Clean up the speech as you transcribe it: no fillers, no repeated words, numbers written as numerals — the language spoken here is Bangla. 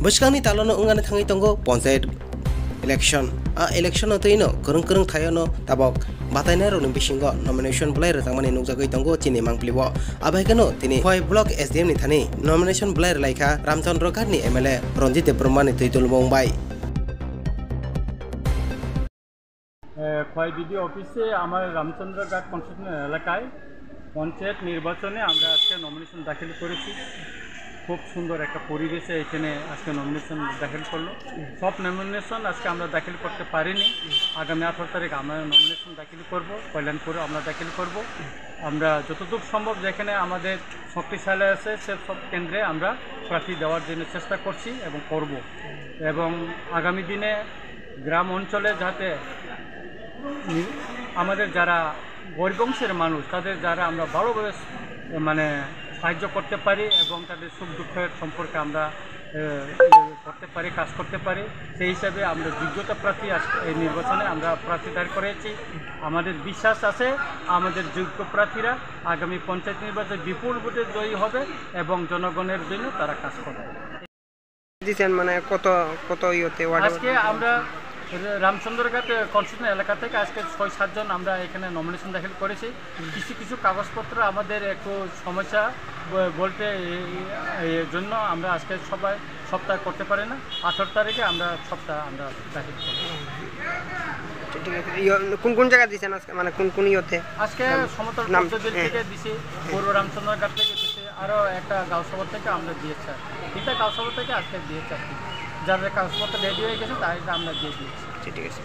Beskani talono ungane thangi tongo panchayat election election otoino kurung thayono tabok bataina roni bisingo nomination blai rajangmani nukjagoi tongo chini mangplibo abaikano tini khoi block SDM ni thani nomination blai laika Ramchandra Ghat ni MLA Ranjit Debrahma ni tuitul mongbai খয় বিডি অফিসে আমার রামচন্দ্র ঘাট কনস্টিটিউশন এলাকায় পঞ্চায়েত নির্বাচনে আমরা আজকে নমিনেশন দাখিল করেছি। খুব সুন্দর একটা পরিবেশে এখানে আজকে নমিনেশন দাখিল করলো। সব নমিনেশন আজকে আমরা দাখিল করতে পারিনি। আগামী 18 তারিখ আমরা নমিনেশন দাখিল করব, কল্যাণপুরে আমরা দাখিল করব। আমরা যতটুকু সম্ভব যেখানে আমাদের শক্তিশালী আছে সব কেন্দ্রে আমরা প্রার্থী দেওয়ার জন্য চেষ্টা করছি এবং করব। এবং আগামী দিনে গ্রাম অঞ্চলে যাতে আমাদের যারা গরিব অংশের মানুষ তাদের যারা আমরা ভালোভাবে সাহায্য করতে পারি এবং তাদের সুখ দুঃখের সম্পর্কে আমরা করতে পারি, কাজ করতে পারি, সেই হিসাবে আমরা যোগ্যতা প্রার্থী এই নির্বাচনে আমরা প্রার্থী দাঁড় করেছি। আমাদের বিশ্বাস আছে আমাদের যোগ্য প্রার্থীরা আগামী পঞ্চায়েত নির্বাচনে বিপুল ভোটে জয়ী হবে এবং জনগণের জন্য তারা কাজ করবে। আজকে আমরা রামচন্দ্র ঘাট কনস্টিটিউশন এলাকা থেকে আজকে 6-7 জন আমরা এখানে নমিনেশন দাখিল করেছি। কিছু কাগজপত্র আমাদের একটু সমস্যা বলতে এর জন্য আমরা আজকে সপ্তাহ করতে পারি না। 18 তারিখে আমরা সপ্তাহ আমরা দাখিল করব। কোন জায়গা দিয়েছেন আজকে, কোন ইয়েতে? আজকে সমতল পঞ্চদিল থেকে দিছি, পূর্ব রামচন্দ্র ঘাট থেকে দিছি, আরও একটা গাঁওসভা থেকে আমরা দিয়েছি। 3টা গাঁওসভা থেকে আজকে দিয়েছি। যাদের কাগজপত্র রেডি হয়ে গেছে তাই আমরা দিয়ে দিয়েছি। ঠিক আছে।